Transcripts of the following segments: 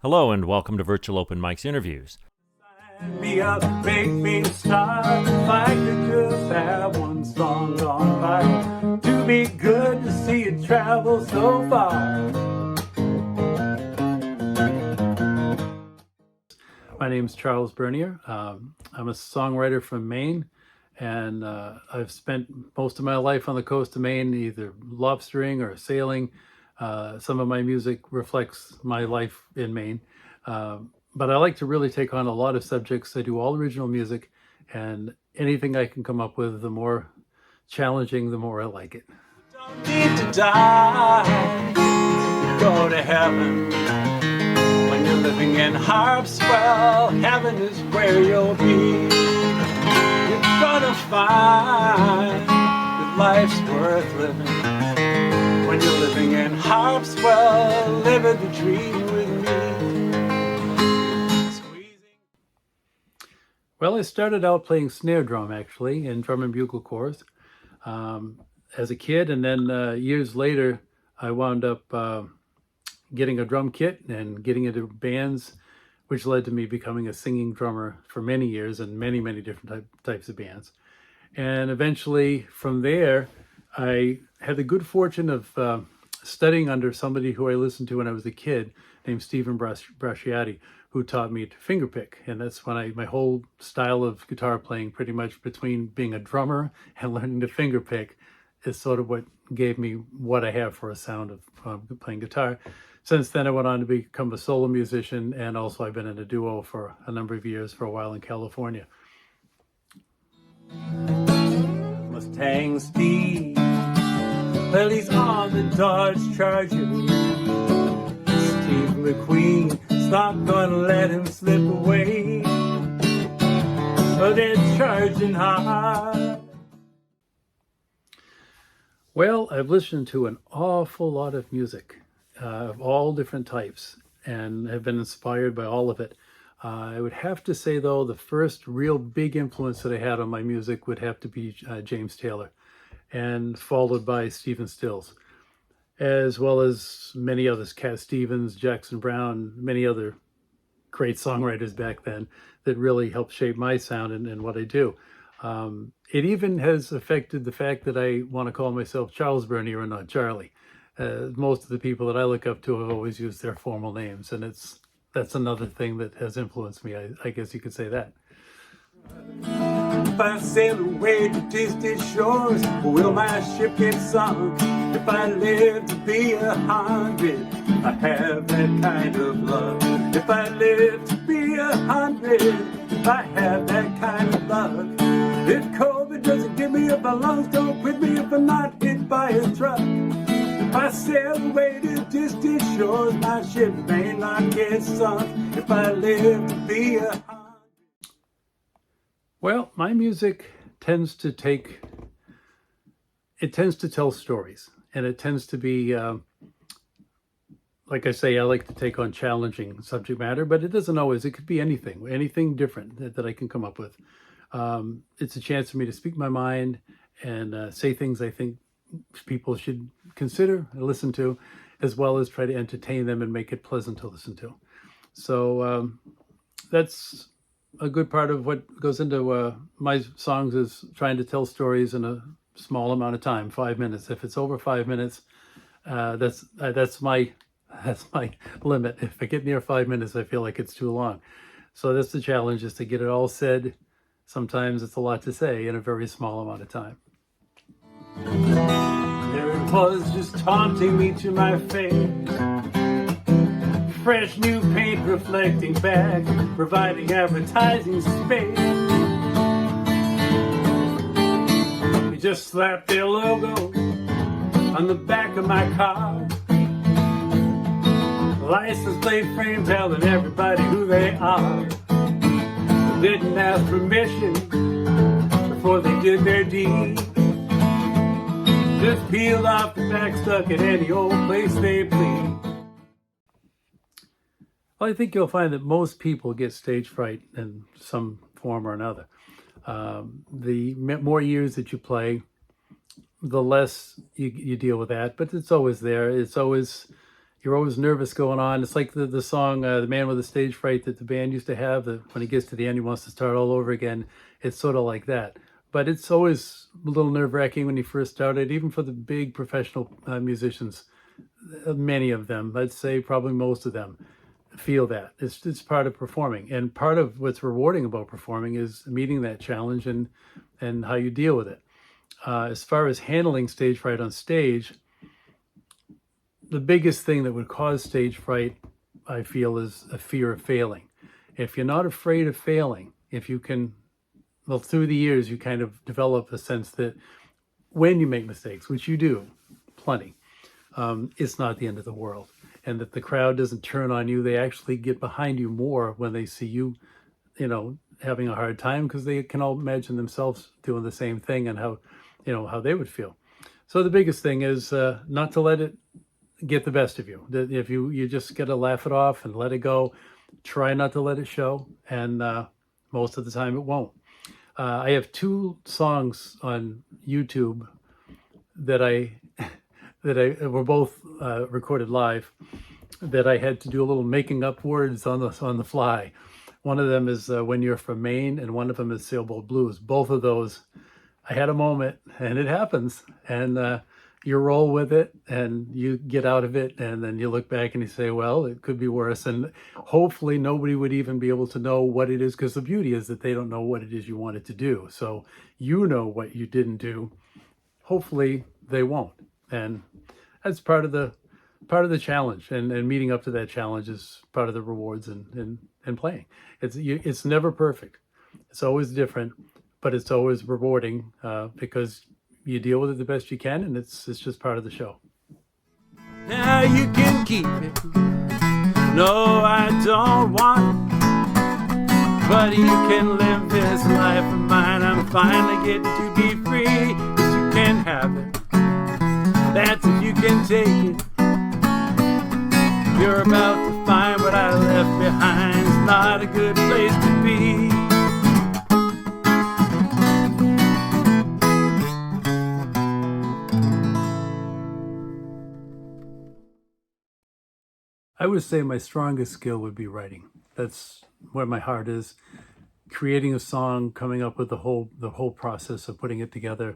Hello and welcome to Virtual Open Mics Interviews. Me up, make me start. If I could just have one song on fire, to be good to see it travel so far. My name is Charles Bernier. I'm a songwriter from Maine, and I've spent most of my life on the coast of Maine, either lobstering or sailing. Some of my music reflects my life in Maine. But I like to really take on a lot of subjects. I do all original music, and anything I can come up with, the more challenging, the more I like it. Don't need to die to go to heaven. When you're living in Harpswell, heaven is where you'll be. You're gonna find that life's worth living. When you're living in Harpswell, living the dream with me. Well, I started out playing snare drum, actually, in drum and bugle corps as a kid. And then years later, I wound up getting a drum kit and getting into bands, which led to me becoming a singing drummer for many years in many, many different types of bands. And eventually from there, I had the good fortune of studying under somebody who I listened to when I was a kid named Stephen Bracciati, who taught me to fingerpick. And that's when my whole style of guitar playing, pretty much between being a drummer and learning to fingerpick, is sort of what gave me what I have for a sound of playing guitar. Since then, I went on to become a solo musician, and also I've been in a duo for a number of years, for a while in California. Mustang Steve, well, he's on the Dodge Charger. Steve McQueen's not gonna let him slip away. Oh, they're charging hard. Well, I've listened to an awful lot of music of all different types and have been inspired by all of it. I would have to say, though, the first real big influence that I had on my music would have to be James Taylor, and followed by Stephen Stills, as well as many others, Cat Stevens, Jackson Browne, many other great songwriters back then that really helped shape my sound and what I do. It even has affected the fact that I want to call myself Charles Bernier and not Charlie. Most of the people that I look up to have always used their formal names, and that's another thing that has influenced me. I guess you could say that. If I sail away to distant shores, will my ship get sunk? If I live to be 100, I have that kind of luck. If I live to be 100, I have that kind of luck. If COVID doesn't give me up, my lungs don't quit me if I'm not hit by a truck. If I sail away to distant shores, my ship may not get sunk. If I live to be 100. Well, my music tends to tell stories, and it tends to be, like I say, I like to take on challenging subject matter, but it doesn't always. It could be anything different that I can come up with. It's a chance for me to speak my mind and say things I think people should consider and listen to, as well as try to entertain them and make it pleasant to listen to. So that's a good part of what goes into my songs, is trying to tell stories in a small amount of time, 5 minutes. If it's over 5 minutes, that's my limit. If I get near 5 minutes, I feel like it's too long. So that's the challenge, is to get it all said. Sometimes it's a lot to say in a very small amount of time. There it was, just taunting me to my face. Fresh new paint reflecting back, providing advertising space. They just slapped their logo on the back of my car. License plate frame telling everybody who they are. Didn't ask permission before they did their deed. Just peeled off the back, stuck at any old place they please. Well, I think you'll find that most people get stage fright in some form or another. The more years that you play, the less you deal with that, but it's always there. It's always, you're always nervous going on. It's like the song "The Man with the Stage Fright" that the band used to have. That when he gets to the end, he wants to start all over again. It's sort of like that. But it's always a little nerve-wracking when you first started, even for the big professional musicians. Many of them, I'd say probably most of them, feel that it's part of performing, and part of what's rewarding about performing is meeting that challenge and how you deal with it. As far as handling stage fright on stage, the biggest thing that would cause stage fright, I feel, is a fear of failing. If you're not afraid of failing, if you can, well, through the years, you kind of develop a sense that when you make mistakes, which you do plenty, it's not the end of the world. And that the crowd doesn't turn on you. They actually get behind you more when they see you, having a hard time, because they can all imagine themselves doing the same thing and how they would feel. So the biggest thing is not to let it get the best of you. That if you just got to laugh it off and let it go. Try not to let it show, and most of the time it won't. I have 2 songs on YouTube that were both recorded live, that I had to do a little making up words on the fly. One of them is "When You're From Maine," and one of them is "Sailboat Blues." Both of those, I had a moment, and it happens, and you roll with it, and you get out of it, and then you look back and you say, well, it could be worse, and hopefully nobody would even be able to know what it is, because the beauty is that they don't know what it is you wanted to do. So you know what you didn't do. Hopefully they won't, and that's part of the challenge, and meeting up to that challenge is part of the rewards and playing. It's never perfect. It's always different, but it's always rewarding because you deal with it the best you can, and it's just part of the show. Now you can keep it. No, I don't want it. But you can live this life of mine. I'm finally getting to be free. 'Cause you can have it. That's if you can take it. You're about to find what I left behind. It's not a good place to be. I would say my strongest skill would be writing. That's where my heart is. Creating a song, coming up with the whole process of putting it together,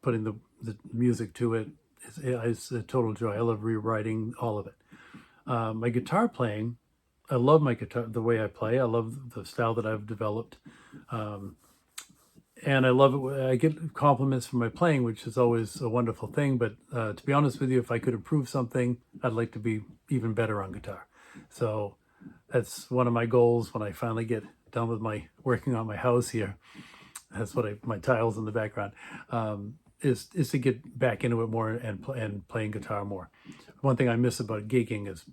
putting the music to it is a total joy. I love rewriting all of it. My guitar playing, I love my guitar, the way I play. I love the style that I've developed. And I love it. I get compliments for my playing, which is always a wonderful thing. But to be honest with you, if I could improve something, I'd like to be even better on guitar. So that's one of my goals when I finally get done with my working on my house here. That's what my tiles in the background is to get back into it more and playing guitar more. One thing I miss about gigging is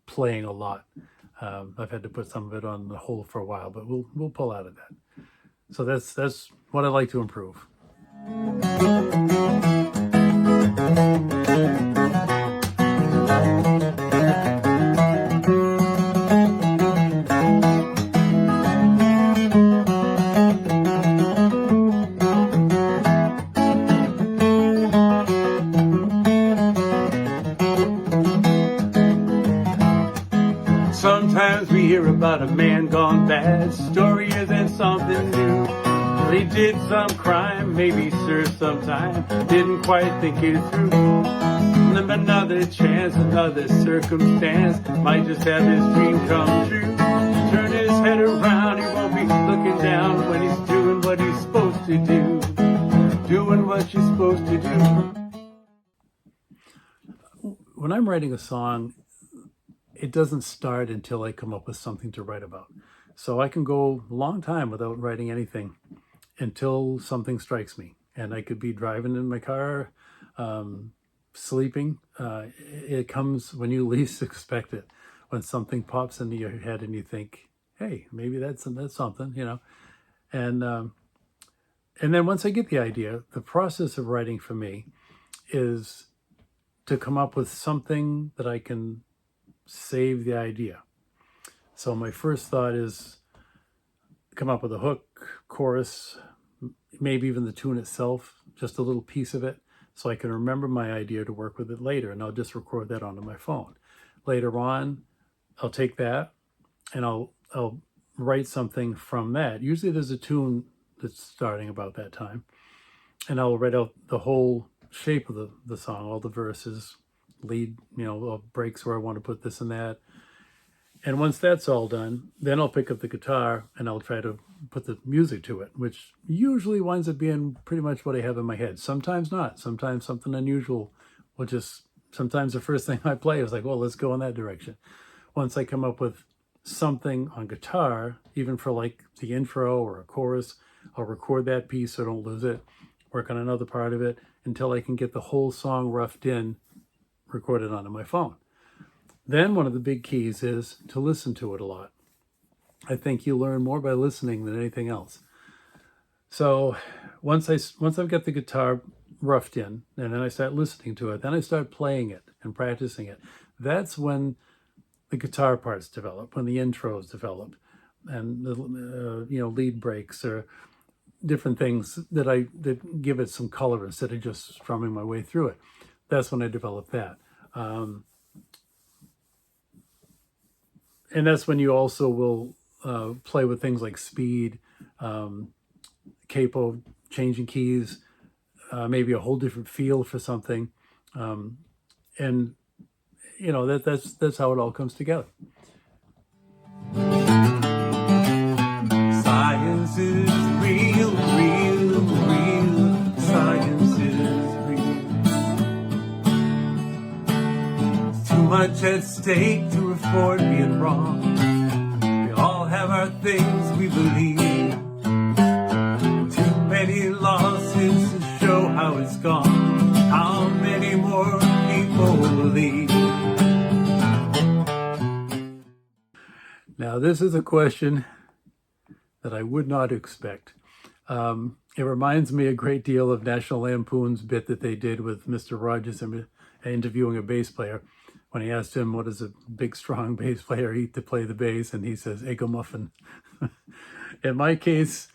playing a lot. I've had to put some of it on the hold for a while, but we'll pull out of that. So that's what I'd like to improve. Sometimes we hear about a man gone bad. Story isn't something new. He did some crime, maybe served some time. Didn't quite think it through. Then another chance, another circumstance. Might just have his dream come true. Turn his head around, he won't be looking down when he's doing what he's supposed to do. Doing what you're supposed to do. When I'm writing a song, it doesn't start until I come up with something to write about. So I can go a long time without writing anything until something strikes me. And I could be driving in my car, sleeping. It comes when you least expect it, when something pops into your head and you think, hey, maybe that's something, And then once I get the idea, the process of writing for me is to come up with something that I can save the idea. So my first thought is come up with a hook, chorus, maybe even the tune itself, just a little piece of it, so I can remember my idea to work with it later, and I'll just record that onto my phone. later on, I'll take that and I'll write something from that. Usually there's a tune that's starting about that time, and I'll write out the whole shape of the song, all the verses, lead, breaks where I want to put this and that. And once that's all done, then I'll pick up the guitar and I'll try to put the music to it, which usually winds up being pretty much what I have in my head. Sometimes not. Sometimes something unusual will just, sometimes the first thing I play is like, well, let's go in that direction. Once I come up with something on guitar, even for like the intro or a chorus, I'll record that piece so I don't lose it, work on another part of it until I can get the whole song roughed in, recorded onto my phone. Then one of the big keys is to listen to it a lot. I think you learn more by listening than anything else. So once I've got the guitar roughed in, and then I start listening to it, then I start playing it and practicing it. That's when the guitar parts develop, when the intros develop, and the lead breaks or different things that give it some color instead of just strumming my way through it. That's when I develop that. And that's when you also will play with things like speed, capo, changing keys, maybe a whole different feel for something. And, that's how it all comes together. Science is real, real, real. Science is real. Too much at stake to afford being wrong. We all have our things we believe. Too many lawsuits to show how it's gone. How many more people will leave? Now, this is a question that I would not expect. It reminds me a great deal of National Lampoon's bit that they did with Mr. Rogers interviewing a bass player. When he asked him, what does a big, strong bass player eat to play the bass? And he says, egg muffin. In my case,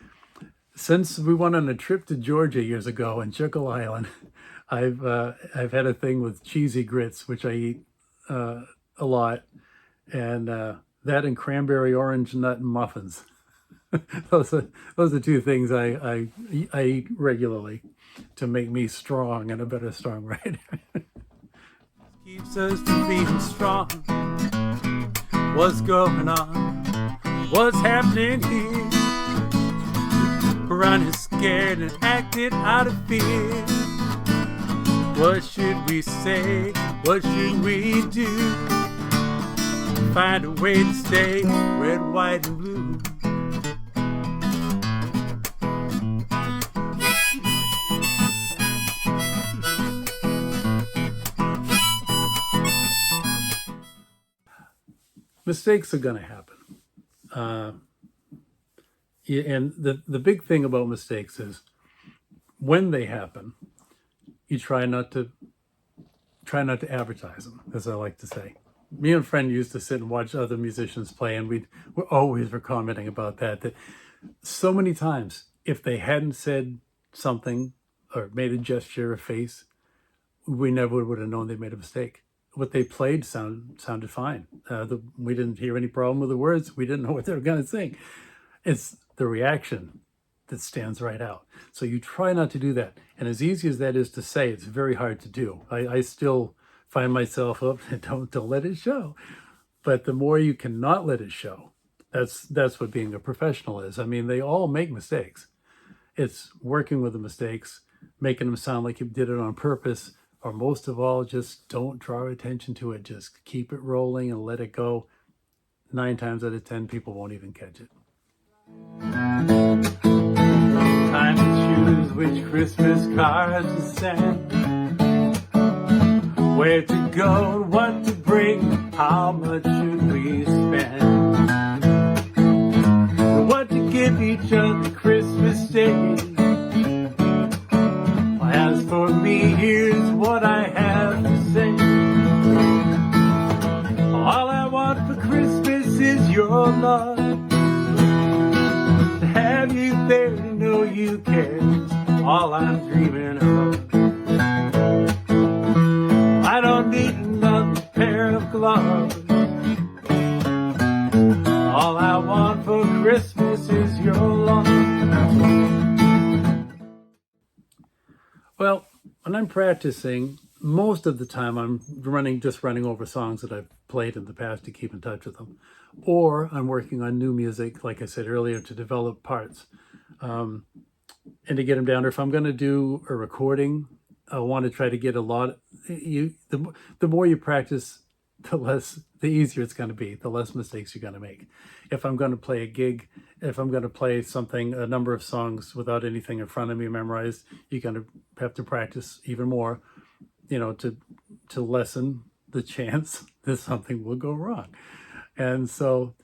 since we went on a trip to Georgia years ago in Jekyll Island, I've had a thing with cheesy grits, which I eat a lot. And that and cranberry orange nut muffins. those are two things I eat regularly to make me strong and a better songwriter. Keeps us from being strong. What's going on? What's happening here? Running scared and acting out of fear. What should we say? What should we do? Find a way to stay red, white, and blue. Mistakes are going to happen. And the big thing about mistakes is when they happen, you try not to advertise them, as I like to say. Me and a friend used to sit and watch other musicians play, and we always were commenting about that so many times, if they hadn't said something or made a gesture or face, we never would have known they made a mistake. What they played sounded fine. We didn't hear any problem with the words. We didn't know what they were going to sing. It's the reaction that stands right out. So you try not to do that. And as easy as that is to say, it's very hard to do. I still find myself up, don't let it show. But the more you cannot let it show, that's what being a professional is. I mean, they all make mistakes. It's working with the mistakes, making them sound like you did it on purpose, or most of all, just don't draw attention to it. Just keep it rolling and let it go. 9 times out of 10, people won't even catch it. Time to choose which Christmas cards to send, where to go, what to bring, how much should we spend, what to give each other Christmas Day. As for me, here's what I have to say. All I want for Christmas is your love. To have you there, to know you care, is all I'm dreaming of. I don't need another pair of gloves. Well, when I'm practicing, most of the time I'm running over songs that I've played in the past to keep in touch with them, or I'm working on new music, like I said earlier, to develop parts and to get them down. Or if I'm going to do a recording, I want to try to get a lot. The more you practice, the easier it's going to be, the less mistakes you're going to make. If I'm going to play a gig, if I'm going to play something, a number of songs without anything in front of me memorized, you're going to have to practice even more, to lessen the chance that something will go wrong. And so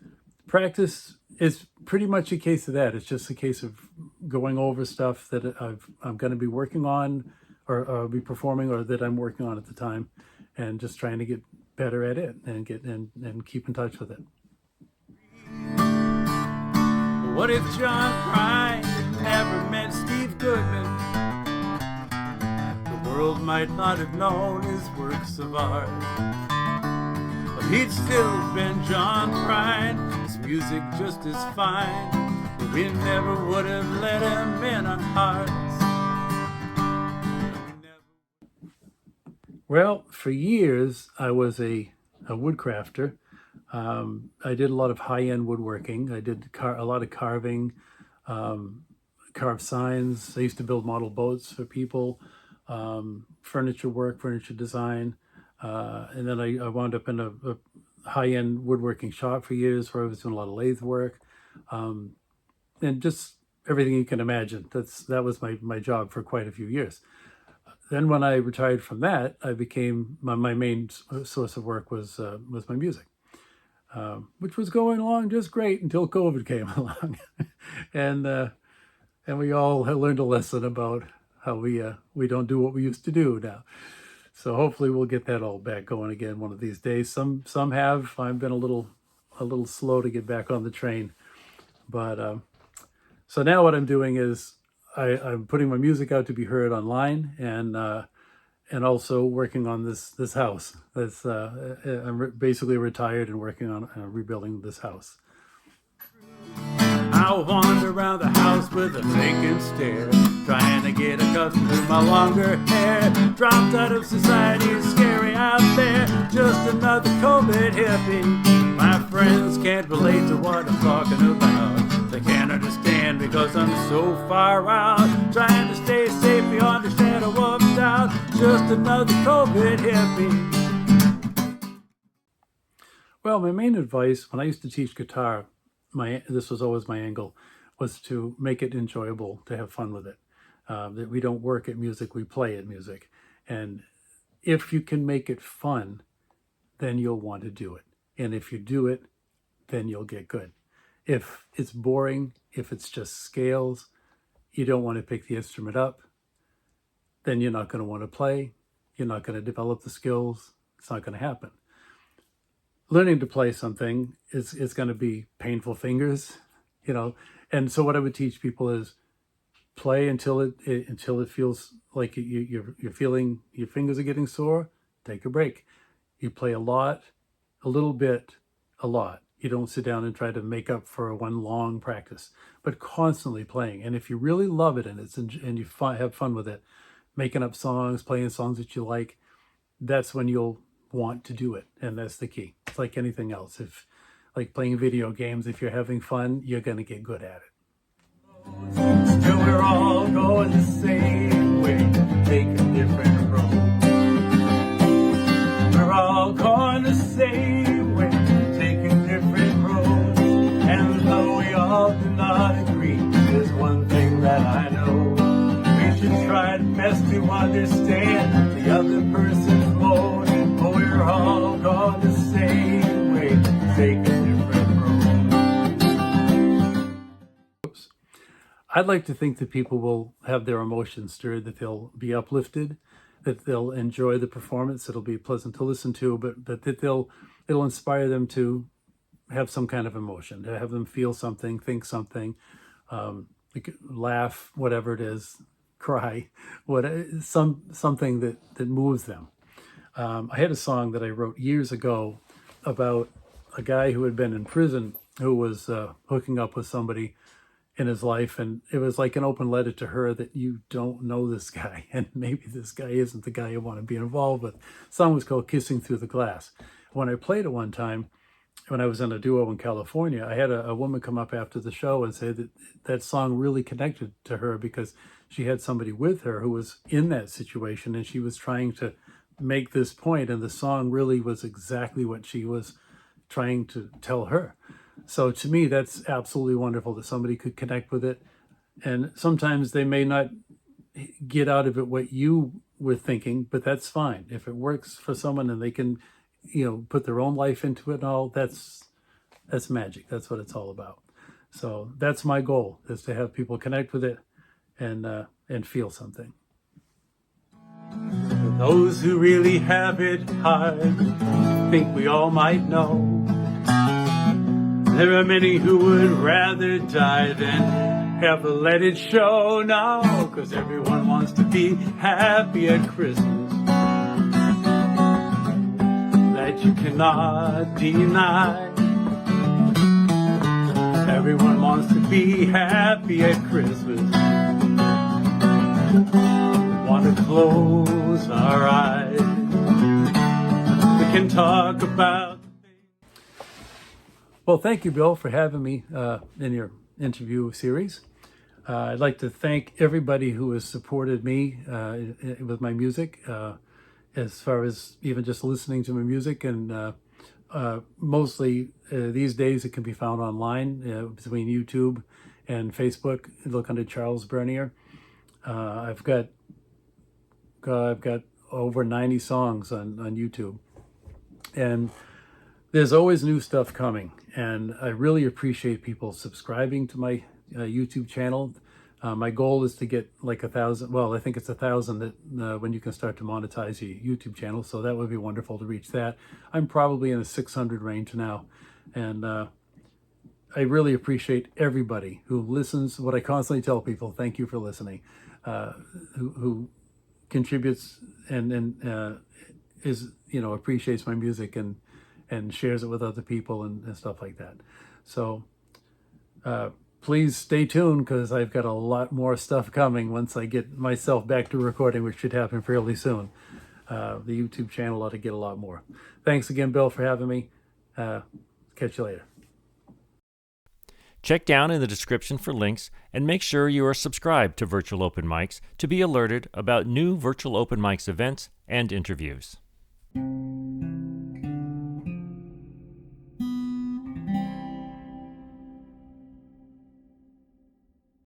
practice is pretty much a case of that. It's just a case of going over stuff that I'm going to be working on, or be performing, or that I'm working on at the time, and just trying to get better at it and keep in touch with it. What if John Prine never met Steve Goodman? The world might not have known his works of art, but he'd still been John Prine, his music just as fine. But we never would have let him in our hearts. Well, for years I was a woodcrafter. I did a lot of high-end woodworking. I did a lot of carving, carved signs. I used to build model boats for people, furniture work, furniture design. And then I wound up in a high-end woodworking shop for years, where I was doing a lot of lathe work, and just everything you can imagine. That was my job for quite a few years. Then when I retired from that, I became my main source of work was my music, which was going along just great until COVID came along, and we all had learned a lesson about how we don't do what we used to do now. So hopefully we'll get that all back going again one of these days. Some have. I've been a little slow to get back on the train, but so now what I'm doing is I'm putting my music out to be heard online, and also working on this house. I'm basically retired and working on rebuilding this house. I'll wander around the house with a vacant stare, trying to get accustomed to my longer hair. Dropped out of society, it's scary out there. Just another COVID hippie. My friends can't relate to what I'm talking about. They can't understand because I'm so far out, trying to stay safe beyond the shadow of doubt. Just another COVID hippie. Well, my main advice when I used to teach guitar, this was always my angle, was to make it enjoyable, to have fun with it. That we don't work at music, we play at music. And if you can make it fun, then you'll want to do it. And if you do it, then you'll get good. If it's boring, if it's just scales, you don't want to pick the instrument up, then you're not going to want to play. You're not going to develop the skills. It's not going to happen. Learning to play something is going to be painful fingers, And so what I would teach people is play until it feels like you're feeling your fingers are getting sore. Take a break. You play a lot, a little bit, a lot. You don't sit down and try to make up for one long practice, but constantly playing. And if you really love it and you have fun with it, making up songs, playing songs that you like, that's when you'll want to do it. And that's the key. It's like anything else. If like playing video games, if you're having fun, you're going to get good at it. Still we're all going the same way, taking different roads. We're all going the same way, taking different roads. And though we all do not agree, there's one thing that I know. We should try best to understand the other person's mode. But we're all going the same way, taking different roads. I'd like to think that people will have their emotions stirred, that they'll be uplifted, that they'll enjoy the performance, it'll be pleasant to listen to, but that it'll inspire them to have some kind of emotion, to have them feel something, think something, laugh, whatever it is, cry, something that moves them. I had a song that I wrote years ago about a guy who had been in prison, who was hooking up with somebody, in his life, and it was like an open letter to her that you don't know this guy, and maybe this guy isn't the guy you want to be involved with. The song was called Kissing Through the Glass. When I played it one time, when I was in a duo in California, I had a woman come up after the show and say that that song really connected to her because she had somebody with her who was in that situation, and she was trying to make this point, and the song really was exactly what she was trying to tell her. So to me, that's absolutely wonderful that somebody could connect with it. And sometimes they may not get out of it what you were thinking, but that's fine. If it works for someone and they can, put their own life into it and all, that's magic. That's what it's all about. So that's my goal, is to have people connect with it and feel something. For those who really have it hard, think we all might know. There are many who would rather die than ever let it show now, 'cause everyone wants to be happy at Christmas. That you cannot deny. Everyone wants to be happy at Christmas. Want to close our eyes. We can talk about. Well, thank you, Bill, for having me in your interview series. I'd like to thank everybody who has supported me with my music, as far as even just listening to my music. And mostly these days it can be found online between YouTube and Facebook. Look under Charles Bernier. I've got over 90 songs on YouTube. And there's always new stuff coming, and I really appreciate people subscribing to my YouTube channel. My goal is to get like 1,000. Well, I think it's 1,000 that when you can start to monetize your YouTube channel. So that would be wonderful to reach that. I'm probably in the 600 range now, and I really appreciate everybody who listens. What I constantly tell people: thank you for listening. Who contributes and is appreciates my music and shares it with other people and stuff like that. So please stay tuned, because I've got a lot more stuff coming once I get myself back to recording, which should happen fairly soon. The YouTube channel ought to get a lot more. Thanks again, Bill, for having me. Catch you later. Check down in the description for links, and make sure you are subscribed to Virtual Open Mics to be alerted about new Virtual Open Mics events and interviews.